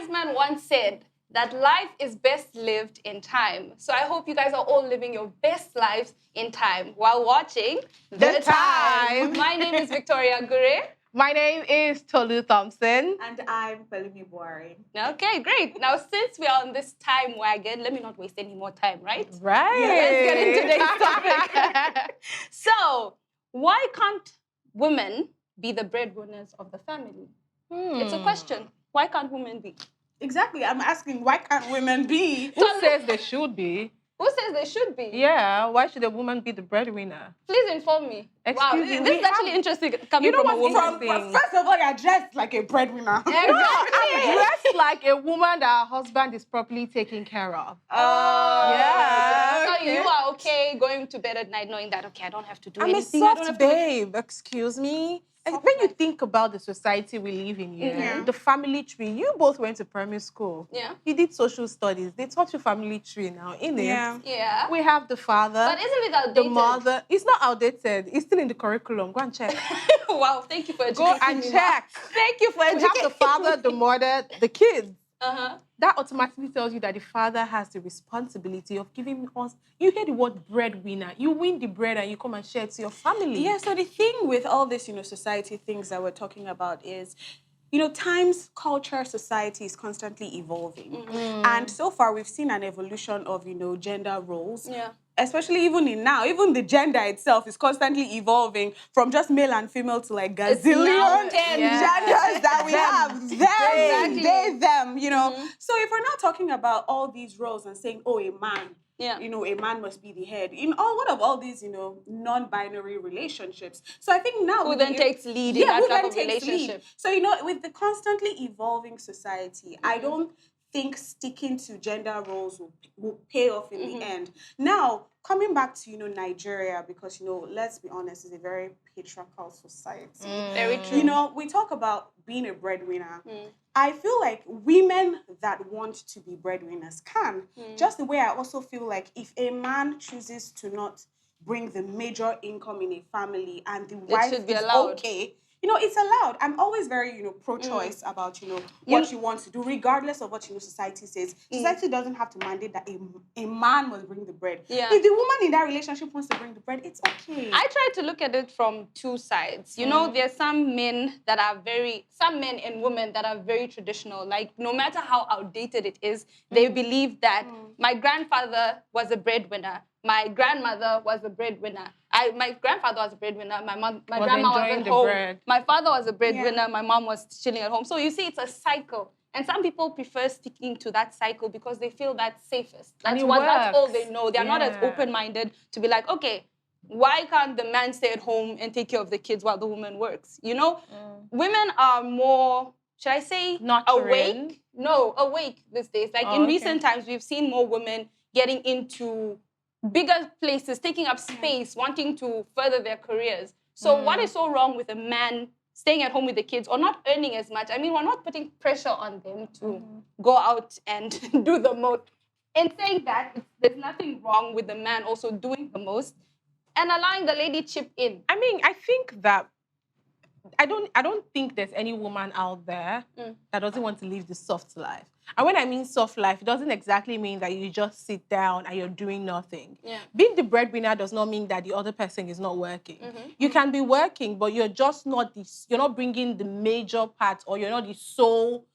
wise man once said that life is best lived in time. So I hope you guys are all living your best lives in time while watching The Time. My name is Victoria Gure. My name is Tolu Thompson. And I'm Pelumi Buari. Okay, great. Now, since we are on this time wagon, let me not waste any more time, right? Right. Yeah, let's get into today's topic. So, why can't women be the breadwinners of the family? It's a question. Why can't women be? Exactly. I'm asking, why can't women be? Who says they should be? Who says they should be? Yeah, why should a woman be the breadwinner? Please inform me. Excuse me, This is actually interesting coming You know from a what's woman. interesting? First of all, you're dressed like a breadwinner. Exactly. Dressed like a woman that her husband is properly taken care of. Yeah. okay. So you are okay going to bed at night knowing that, okay, I don't have to do I'm a anything. I don't soft have to babe, excuse me. Soft When you babe. think about the society we live in here, Yeah. the family tree, you both went to primary school. Yeah. You did social studies. They taught you family tree now, innit? Yeah. Yeah. We have the father, But isn't it outdated? the mother. It's not outdated. It's still in the curriculum. Go and check. Wow, thank you for Go educating and me. check. Thank you for We have educating the father, the mother, the kids. Uh-huh. That automatically tells you that the father has the responsibility of giving us. You hear the word breadwinner. You win the bread and you come and share it to your family. Yeah, so the thing with all this, society things that we're talking about is, times, culture, society is constantly evolving. And so far, we've seen an evolution of, gender roles. Yeah. Especially even even the gender itself is constantly evolving from just male and female to like It's gazillion now 10. genders that we have. Them, Exactly. they, them, So if we're not talking about all these roles and saying, oh, a man, Yeah. a man must be the head. What of all these, non-binary relationships? So I think now... Who then takes lead in that who type then of takes lead? relationship? So, with the constantly evolving society, I don't think sticking to gender roles will pay off in the end. Now, coming back to, Nigeria, because, let's be honest, it's a very patriarchal society. Very true. We talk about being a breadwinner. I feel like women that want to be breadwinners can. Just the way I also feel like if a man chooses to not bring the major income in a family and the wife should be is allowed. okay, it's allowed. I'm always very, pro-choice about, what you want to do, regardless of what, society says. Society doesn't have to mandate that a man must bring the bread. Yeah. If the woman in that relationship wants to bring the bread, it's okay. I try to look at it from two sides. There's some men and women that are very traditional. Like, no matter how outdated it is, they believe that my grandfather was a breadwinner. My grandmother was a breadwinner. My grandfather was a breadwinner. My grandma was at home. Bread. My father was a breadwinner. My mom was chilling at home. So you see, it's a cycle. And some people prefer sticking to that cycle because they feel that's safest. That's all they know. They're not as open-minded to be like, okay, why can't the man stay at home and take care of the kids while the woman works? Women are more, should I say, Nurturing. awake? No, awake these days. Like in recent times, we've seen more women getting into bigger places, taking up space, wanting to further their careers. So what is so wrong with a man staying at home with the kids or not earning as much? I mean, we're not putting pressure on them to go out and do the most. In saying that, there's nothing wrong with the man also doing the most and allowing the lady chip in. I mean, I think that I don't think there's any woman out there that doesn't want to live the soft life. And when I mean soft life, it doesn't exactly mean that you just sit down and you're doing nothing. Yeah. Being the breadwinner does not mean that the other person is not working. You can be working, but you're just not you're not bringing the major part, or you're not the sole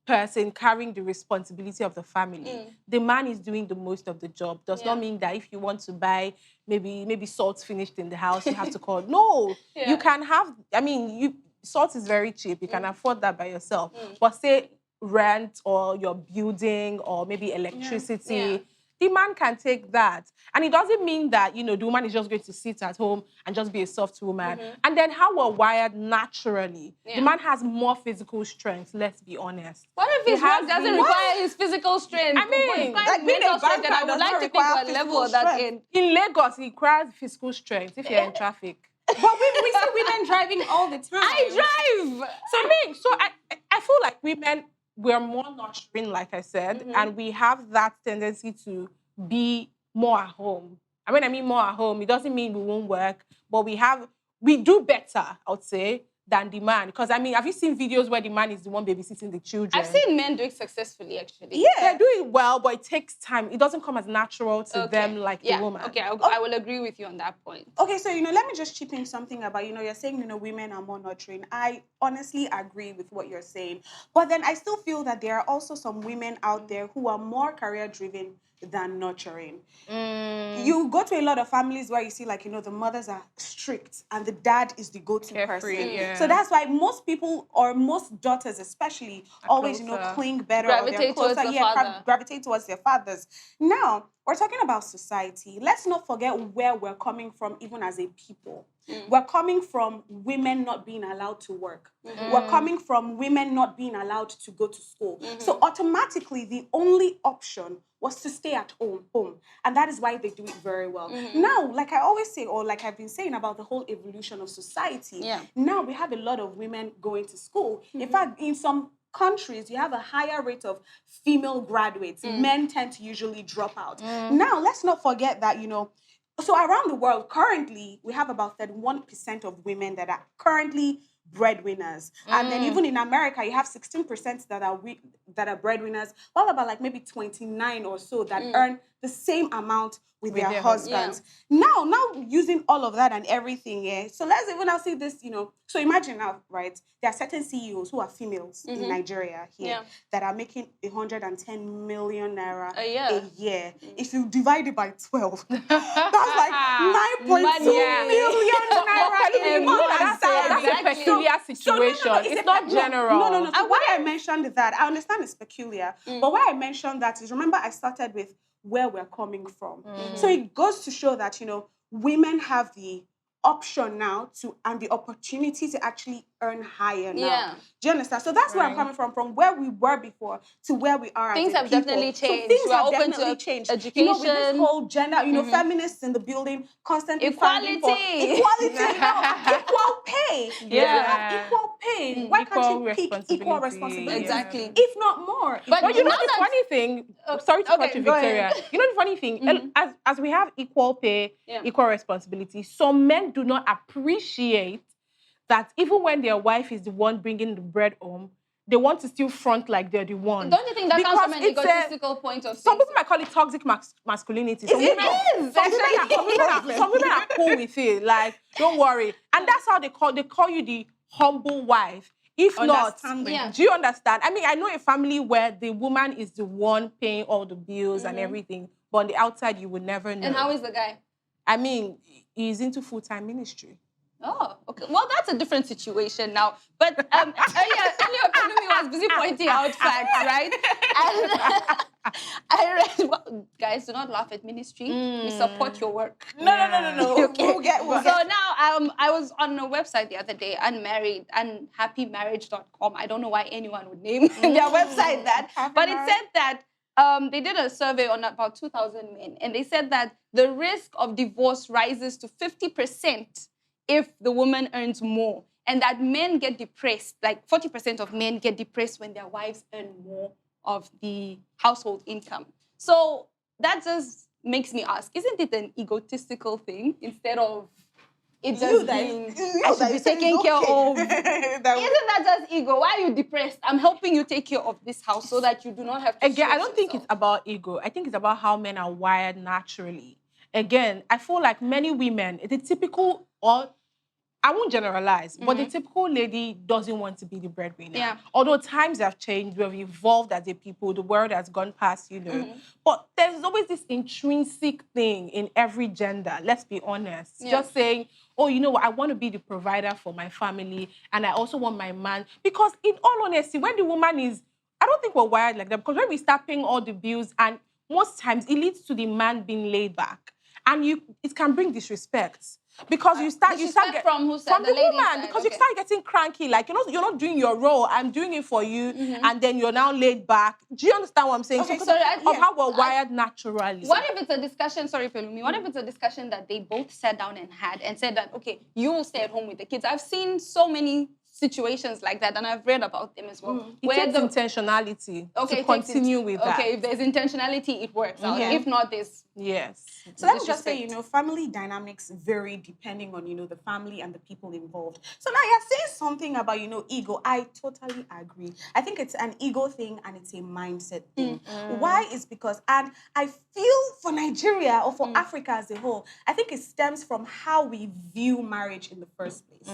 person carrying the responsibility of the family. The man is doing the most of the job. Does not mean that if you want to buy maybe salt finished in the house, you have to call. No, you can have, salt is very cheap. You can afford that by yourself. But say rent or your building or maybe electricity, the man can take that. And it doesn't mean that, the woman is just going to sit at home and just be a soft woman. And then how we're wired naturally, the man has more physical strength, let's be honest. What if his work doesn't require his physical strength? I mean, like mental strength, and I would like to think we're level of that in. In Lagos, it requires physical strength if you're in traffic. But we see women driving all the time. I drive! So I feel like women, we're more nurturing, like I said, and we have that tendency to be more at home. And when I mean more at home, it doesn't mean we won't work, but we do better, I would say, than the man. Because, I mean, have you seen videos where the man is the one babysitting the children? I've seen men do it successfully, actually. Yeah. They're doing well, but it takes time. It doesn't come as natural to them like the woman. Okay, I will agree with you on that point. Okay, so, let me just chip in something about, you're saying, women are more nurturing. I honestly agree with what you're saying. But then I still feel that there are also some women out there who are more career-driven than nurturing. You go to a lot of families where you see, like, the mothers are strict and the dad is the go-to person. Yeah. So that's why most people, or most daughters especially, always, cling better, or they're closer. Gravitate towards their fathers. Now, we're talking about society. Let's not forget where we're coming from, even as a people. We're coming from women not being allowed to work. We're coming from women not being allowed to go to school. So automatically, the only option was to stay at home. And that is why they do it very well. Now, like I always say, or like I've been saying about the whole evolution of society, now we have a lot of women going to school. In fact, in some countries, you have a higher rate of female graduates. Men tend to usually drop out. Now, let's not forget that, so around the world, currently, we have about 31% of women that are currently breadwinners. And then even in America, you have 16% that are breadwinners, while about like maybe 29 or so that earn the same amount with their husbands. Now using all of that and everything, so let's even now see this, so imagine now, right, there are certain CEOs who are females in Nigeria here that are making 110 million naira a year. If you divide it by 12, that's like 9.2 million naira a month. That's a peculiar situation. It's not general. No. So why I mentioned that, I understand it's peculiar, but why I mentioned that is, remember I started with where we're coming from. So it goes to show that, women have the option now and the opportunity to actually earn higher now. Do you understand? So that's where I'm coming from where we were before to where we are. Things have definitely changed. So things have definitely changed. Education. With this whole gender, feminists in the building constantly equality. Equal pay. If you have equal pay, why can't you pick equal responsibility? Exactly. If not more. But the funny thing, sorry to cut you, Victoria. The funny thing, as we have equal pay, equal responsibility, some men do not appreciate that even when their wife is the one bringing the bread home, they want to still front like they're the one. Don't you think that comes from an egotistical point of view? Some people might call it toxic masculinity. Some women are cool with it. Like, don't worry. And that's how they call you the humble wife. If not, do you understand? I mean, I know a family where the woman is the one paying all the bills and everything, but on the outside, you would never know. And how is the guy? I mean, he's into full-time ministry. Oh, okay. Well, that's a different situation now. But earlier, Openminded was busy pointing out facts, right? And I read, guys, do not laugh at ministry. We support your work. No. Okay. We'll get. So now, I was on a website the other day, unhappymarriage.com. I don't know why anyone would name their website that, but it said that they did a survey on about 2,000 men, and they said that the risk of divorce rises to 50% if the woman earns more, and that men get depressed, like 40% of men get depressed when their wives earn more of the household income. So that just makes me ask, isn't it an egotistical thing instead of it just being, I should be taken care of? Isn't that just ego? Why are you depressed? I'm helping you take care of this house so that you do not have to Again, I don't think it's about ego. I think it's about how men are wired naturally. Again, I feel like many women, the typical, or I won't generalize, but the typical lady doesn't want to be the breadwinner. Yeah. Although times have changed, we've evolved as a people, the world has gone past, But there's always this intrinsic thing in every gender, let's be honest. Yeah. Just saying, oh, you know what, I want to be the provider for my family, and I also want my man. Because in all honesty, when the woman is, I don't think we're wired like that, because when we start paying all the bills, and most times it leads to the man being laid back. And it can bring disrespect. Because you start from who said? From the woman, side, because you start getting cranky, like you're not doing your role. I'm doing it for you, and then you're now laid back. Do you understand what I'm saying? Okay, so of how we're wired naturally. What if it's a discussion? Sorry, Pelumi. What if it's a discussion that they both sat down and had and said that, okay, you will stay at home with the kids? I've seen so many situations like that, and I've read about them as well. It takes intentionality to continue with that. Okay, if there's intentionality, it works out. If not, there's... Yes. So let me just say, you know, family dynamics vary depending on, you know, the family and the people involved. So now you're saying something about, you know, ego. I totally agree. I think it's an ego thing and it's a mindset thing. Why is because, and I feel for Nigeria or for Africa as a whole, I think it stems from how we view marriage in the first place.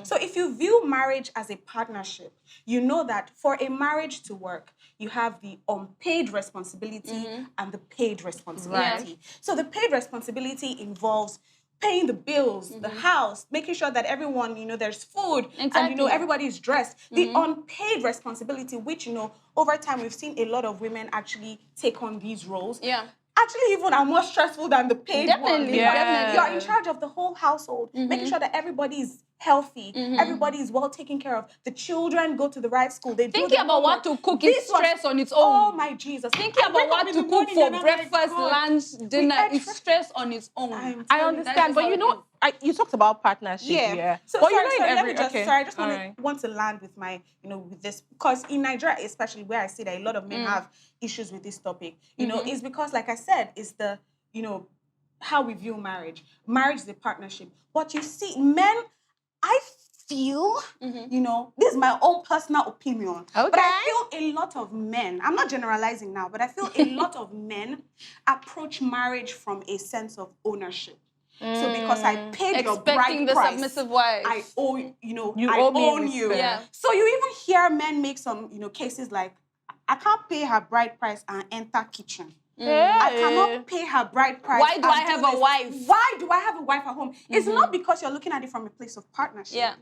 So if you view marriage as a partnership, you know that for a marriage to work, you have the unpaid responsibility and the paid responsibility. So the paid responsibility involves paying the bills, the house, making sure that everyone, you know, there's food, and, you know, everybody's dressed. The unpaid responsibility, which, you know, over time we've seen a lot of women actually take on these roles. Actually even are more stressful than the paid one. Definitely. You're in charge of the whole household, making sure that everybody is healthy, everybody is well taken care of. The children go to the right school. They thinking about what to cook is stress on its own. Oh my Jesus! Thinking about what to cook for breakfast, lunch, dinner is stress on its own. I understand, but you know, you talked about partnership. So but let me just I just want to land with my, you know, with this, because in Nigeria, especially where I see that a lot of men have issues with this topic, you know, is because, like I said, it's the, you know, how we view marriage. Marriage is a partnership. But you see, men, I feel, you know, this is my own personal opinion, but I feel a lot of men, I'm not generalizing now, but I feel a lot of men approach marriage from a sense of ownership. So because I paid your bride the price, submissive wife, I owe, you know, you I own you. Yeah. So you even hear men make some, you know, cases like, I can't pay her bride price and enter kitchen. I cannot pay her bride price. Why do I have a wife? Why do I have a wife at home? It's not because you're looking at it from a place of partnership.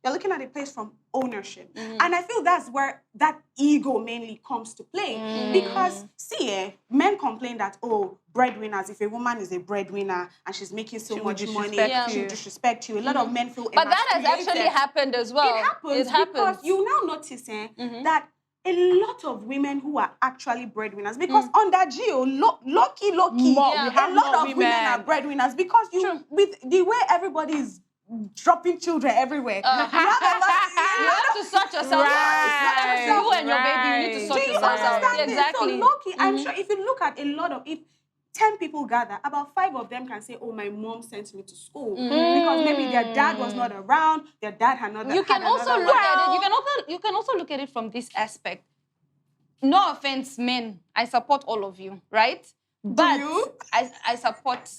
You're looking at a place from ownership. And I feel that's where that ego mainly comes to play. Because, see, men complain that, oh, breadwinners, if a woman is a breadwinner and she's making so much money, she'll disrespect you. A lot of men feel But that has actually happened as well. It happens because you now notice that a lot of women who are actually breadwinners, because under Geo, lucky, a lot of women are breadwinners because with the way everybody is dropping children everywhere. You have to sort yourself out. You and your baby, you need to sort yourself out. Exactly. So lucky, I'm sure if you look at a lot of, if 10 people gather, about 5 of them can say, oh, my mom sent me to school. Because maybe their dad was not around, their dad had not. You can also look at it. You can also look at it from this aspect. No offense, men. I support all of you, right? But I support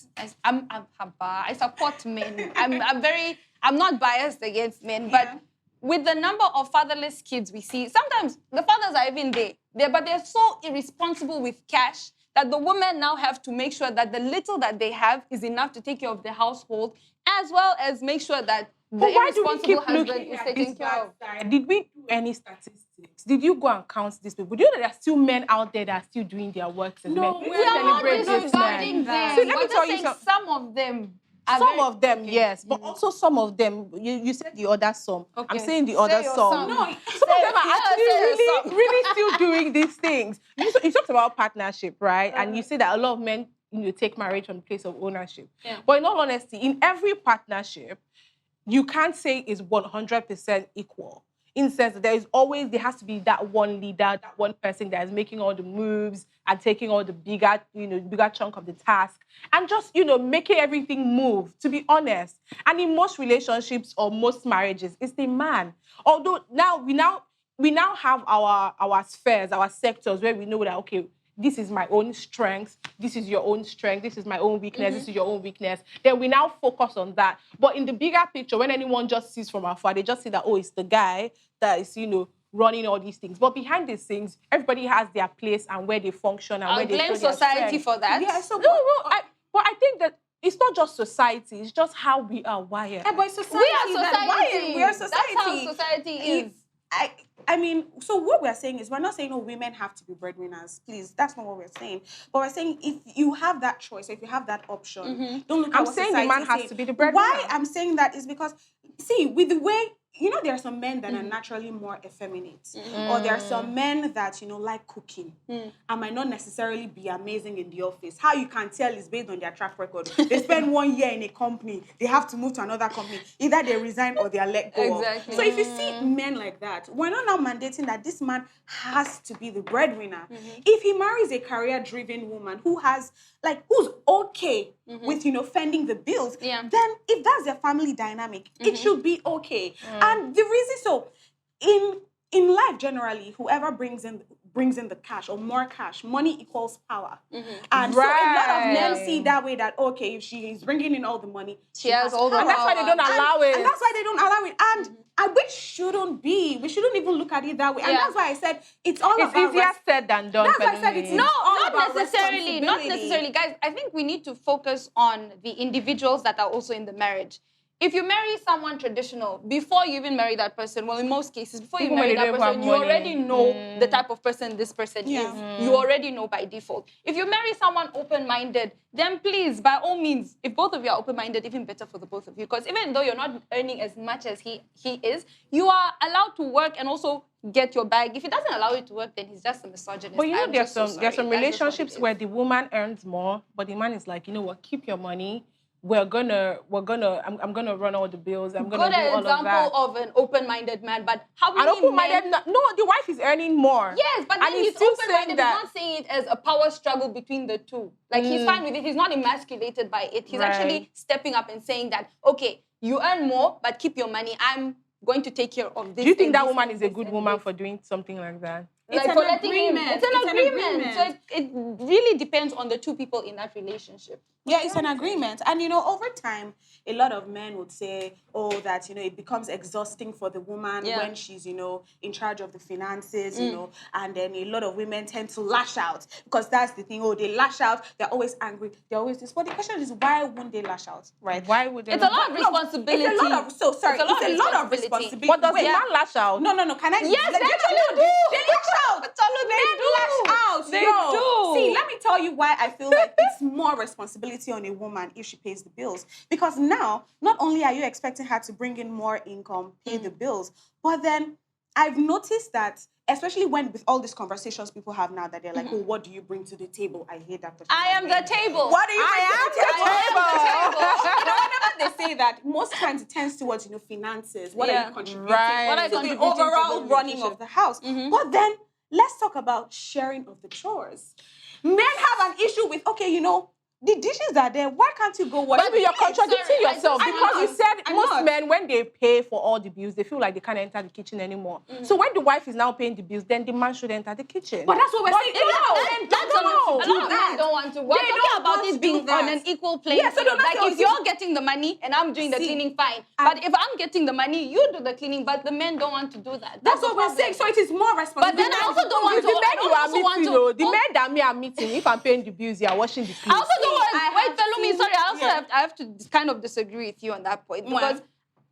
men. I'm not biased against men, but with the number of fatherless kids we see, sometimes the fathers are even there, but they're so irresponsible with cash that the women now have to make sure that the little that they have is enough to take care of the household, as well as make sure that the irresponsible husband is taken care of. Did we do any statistics? Did you go and count these people? Do you know there are still men out there that are still doing their works as men? We are not disregarding them. See, let me tell you some of them. Some of them, yes, but also some of them. You said the other some. I'm saying the other some. No, some of them are actually really still doing these things. You talked about partnership, right? And you say that a lot of men, take marriage from the place of ownership. But in all honesty, in every partnership, you can't say it's 100% equal. In the sense that there has to be that one leader, that one person that is making all the moves and taking all the bigger chunk of the task and just, making everything move, to be honest. And in most relationships or most marriages, it's the man. Although we now have our spheres, our sectors where we know that, okay, this is my own strength, this is your own strength, this is my own weakness, this is your own weakness. Then we now focus on that. But in the bigger picture, when anyone just sees from afar, they just see that, oh, it's the guy that is, running all these things. But behind these things, everybody has their place and where they function and where they blame society for that. Yeah, so but I think that it's not just society, it's just how we are wired. Yeah, but society, we are society. That's how society is. I mean, so what we're saying is we're not saying, oh, women have to be breadwinners. Please, that's not what we're saying. But we're saying if you have that choice, if you have that option, don't look at what society I'm saying the man has to be the breadwinner. Why I'm saying that is because, see, with the way you know, there are some men that are naturally more effeminate, or there are some men that, you know, like cooking and might not necessarily be amazing in the office. How you can tell is based on their track record. They spend 1 year in a company, they have to move to another company. Either they resign or they are let go. Exactly. So if you see men like that, we're not now mandating that this man has to be the breadwinner. If he marries a career-driven woman who has, like, who's okay with, you know, fending the bills, then if that's their family dynamic, it should be okay. And the reason, so in life generally, whoever brings in the cash or more cash, money equals power. And so a lot of men see that way, that okay, if she is bringing in all the money, she has all the power. And that's why they don't allow it. And that's why they don't allow it. And which shouldn't be. We shouldn't even look at it that way. And that's why I said it's all about... It's easier said than done. That's why I said it's not necessarily. Guys, I think we need to focus on the individuals that are also in the marriage. If you marry someone traditional, before you even marry that person, well, in most cases, before you marry that person, you already know the type of person this person is. You already know by default. If you marry someone open-minded, then please, by all means, if both of you are open-minded, even better for the both of you. Because even though you're not earning as much as he is, you are allowed to work and also get your bag. If he doesn't allow you to work, then he's just a misogynist. But you know, there's some relationships where the woman earns more, but the man is like, you know what, keep your money. I'm gonna run all the bills. I'm gonna do all of that. Good example of an open-minded man, but how many No, the wife is earning more. Yes, but then he's open-minded. He's not saying it as a power struggle between the two. Like, he's fine with it. He's not emasculated by it. He's actually stepping up and saying that, okay, you earn more, but keep your money. I'm going to take care of this. Do you think that woman is a good woman for doing something like that? It's an agreement. It's an agreement. So it really depends on the two people in that relationship. Yeah, it's an agreement. And, you know, over time, a lot of men would say, oh, that, you know, it becomes exhausting for the woman when she's, you know, in charge of the finances, you know, and then a lot of women tend to lash out because that's the thing. Oh, they lash out. They're always angry. They're always this. But the question is, why wouldn't they lash out, right? Why would they? It's a lot of responsibility. It's a lot of, it's a lot of responsibility. But does the man lash out? No. Can I? Yes, they actually do. They lash out. Lash out. They do. See, let me tell you why I feel like it's more responsibility on a woman if she pays the bills. Because now, not only are you expecting her to bring in more income, pay the bills, but then I've noticed that, especially with all these conversations people have now, that they're like, oh, what do you bring to the table? I hate that question. I am the table. What do you bring to the table? I Whenever they say that, most times it tends towards, you know, finances. What are you contributing? What are you to contributing the overall to running of the house? But then, let's talk about sharing of the chores. Men have an issue with, okay, you know, the dishes are there. Why can't you go wash? But you're contradicting yourself because you said most men, when they pay for all the bills, they feel like they can't enter the kitchen anymore. So when the wife is now paying the bills, then the man should enter the kitchen. But that's what we're saying. A lot of men don't want to. We're talking about it being on an equal playing field. Like, if you're getting the money and I'm doing the cleaning, fine. But if I'm getting the money, you do the cleaning. But the men don't want to do that. That's what we're saying. So it is more responsibility. But then I also don't want to. The men that me are meeting, if I'm paying the bills, you are washing the plates. I also don't want. Wait, Pelumi, sorry. I have to kind of disagree with you on that point because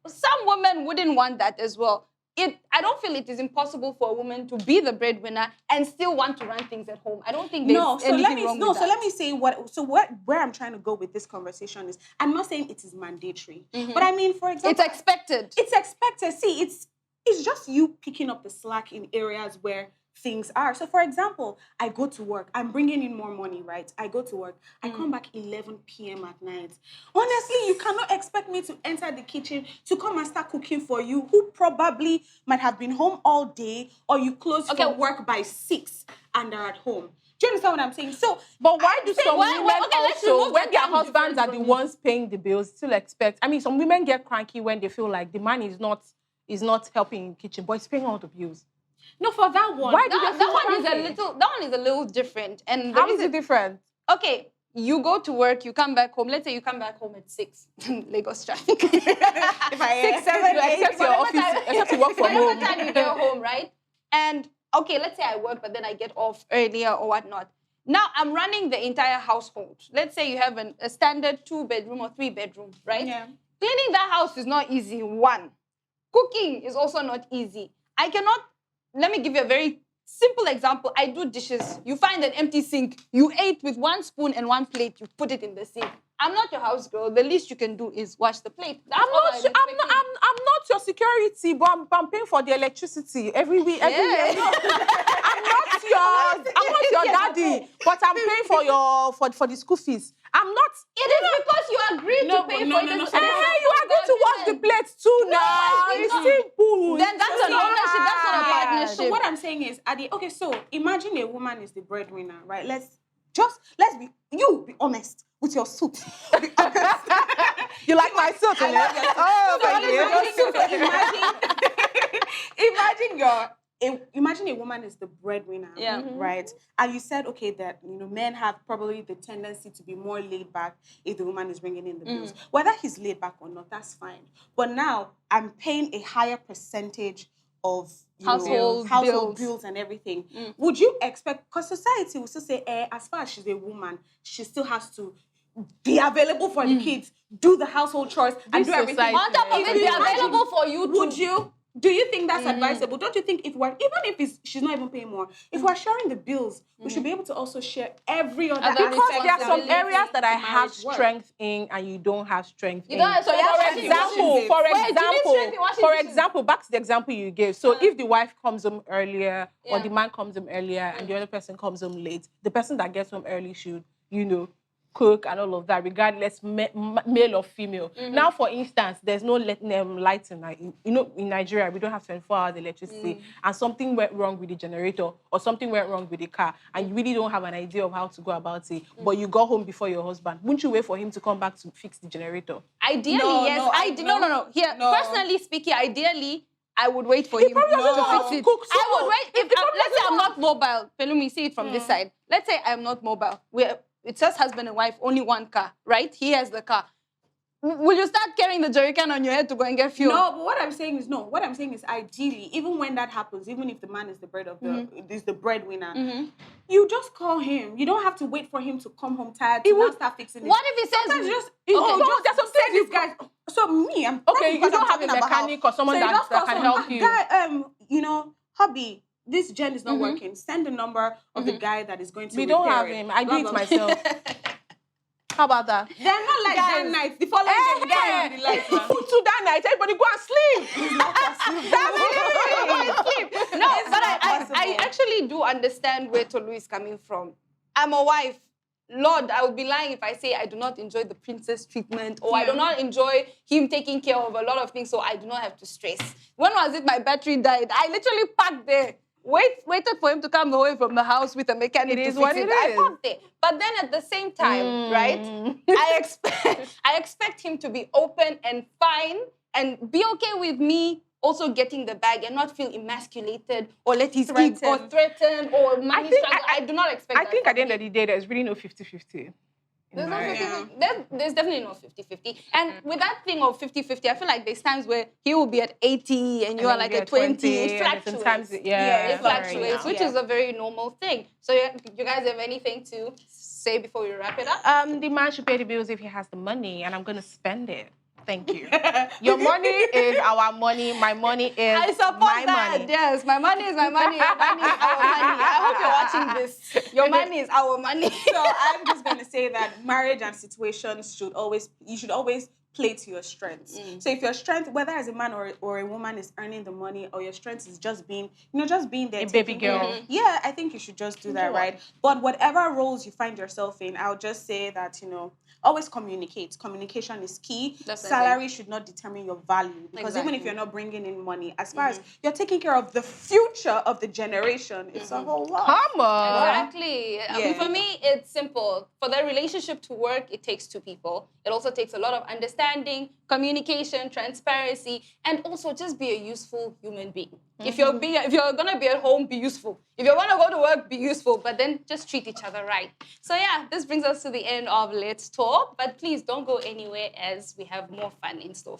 some women wouldn't want that as well. I don't feel it is impossible for a woman to be the breadwinner and still want to run things at home. I don't think there's anything wrong with that. So let me say where I'm trying to go with this conversation is, I'm not saying it is mandatory, but I mean, for example, it's expected. It's expected. See, it's just you picking up the slack in areas where things are. So, for example, I go to work. I'm bringing in more money, right? I go to work. I come back 11 p.m. at night. Honestly, you cannot expect me to enter the kitchen to come and start cooking for you, who probably might have been home all day, or you close from work by 6 and are at home. Do you understand what I'm saying? So, but why do some women also, when their husbands are the ones paying the bills, still expect? I mean, some women get cranky when they feel like the man is not helping in the kitchen, but he's paying all the bills. No, for that one. Why that one is a little different. And how is it different? Okay, you go to work, you come back home. Let's say you come back home at 6. Lagos traffic. 6, 7, 8. Except you work from home. Whatever time you get home, right? And okay, let's say I work, but then I get off earlier or whatnot. Now I'm running the entire household. Let's say you have a standard 2-bedroom or 3-bedroom, right? Yeah. Cleaning that house is not easy. 1. Cooking is also not easy. I cannot. Let me give you a very Simple example, I do dishes. You find an empty sink. You ate with 1 spoon and 1 plate. You put it in the sink. I'm not your house girl. The least you can do is wash the plate. I'm not your security, but I'm paying for the electricity every week. Every year. No. I'm not your daddy, but I'm paying for the school fees. I'm not. It is because you agreed to pay for it. Hey, you agreed to wash the plates too now. It's simple. Then that's an ownership. That's not a partnership. So what I'm saying is, okay, so imagine a woman is the breadwinner, right? Let's be honest with your suit. Be honest. You like my suit, oh, Imagine a woman is the breadwinner, right? And you said, okay, that men have probably the tendency to be more laid back if the woman is bringing in the bills. Whether he's laid back or not, that's fine. But now I'm paying a higher percentage of household bills and everything. Would you expect? Because society will still say, as far as she's a woman, she still has to be available for the kids, do the household chores, and do everything. On top of it, be available for you. Would you? Do you think that's advisable? Don't you think she's not even paying more, if we're sharing the bills, we should be able to also share every other aspect? Because there are some areas that I have strength in and you don't have strength in. For example, back to the example you gave. So if the wife comes home earlier or the man comes home earlier and the other person comes home late, the person that gets home early should, cook and all of that, regardless male or female. Now, for instance, there's no light in Nigeria. We don't have 24 hours electricity, and something went wrong with the generator or something went wrong with the car, and you really don't have an idea of how to go about it. But you got home before your husband. Wouldn't you wait for him to come back to fix the generator? Ideally, yes. Personally speaking, ideally, I would wait for him to fix it. I would wait. Let's say I'm not mobile. Pelumi, see it from this side. Let's say I'm not mobile. It's just husband and wife, only one car, right? He has the car. Will you start carrying the jerrycan on your head to go and get fuel? No, but what I'm saying is ideally, even when that happens, even if the man is the breadwinner, you just call him. You don't have to wait for him to come home tired to start fixing it. What if he says... There's some things these guys... So me, I'm... Okay, you don't have a mechanic or someone that can help you. Guy, hubby, this gen is not working. Send the number of the guy that is going to repair it. We don't have him. I do it myself. How about that? They're not like that night. The following day, we don't have the lights. To that night, everybody go and sleep. It's not possible. No, but I actually do understand where Tolu is coming from. I'm a wife. Lord, I would be lying if I say I do not enjoy the princess treatment or I do not enjoy him taking care of a lot of things, so I do not have to stress. When was it my battery died? I literally parked there. Waited for him to come away from the house with a mechanic to fix it. I parked there. But then at the same time, right, I expect him to be open and fine and be okay with me also getting the bag and not feel emasculated or let his ego or threatened or money struggle. I do not expect that. I think at the end of the day, there's really no 50-50. There's definitely no 50-50. And with that thing of 50-50, I feel like there's times where he will be at 80 and you are like at 20. It fluctuates. It fluctuates, which is a very normal thing. So you guys have anything to say before we wrap it up? The man should pay the bills if he has the money, and I'm going to spend it. Thank you. Your money is our money. My money is I support my that. money. Yes, my money is my money. Your money is our money. I hope you're watching this. Your money is our money. So I'm just going to say that marriage and situations you should always play to your strengths. So if your strength, whether as a man or a woman, is earning the money, or your strength is just being there. A baby girl. Yeah, I think you should just do that, right? But whatever roles you find yourself in, I'll just say that, always communicate. Communication is key. Definitely. Salary should not determine your value. Because even if you're not bringing in money, as far as you're taking care of the future of the generation, it's a whole lot. Come on. Exactly. For me, it's simple. For the relationship to work, it takes two people. It also takes a lot of understanding, communication, transparency, and also just be a useful human being. If you're going to be at home, be useful. If you're going to go to work, be useful. But then just treat each other right. So yeah, this brings us to the end of Let's Talk. But please don't go anywhere as we have more fun in store.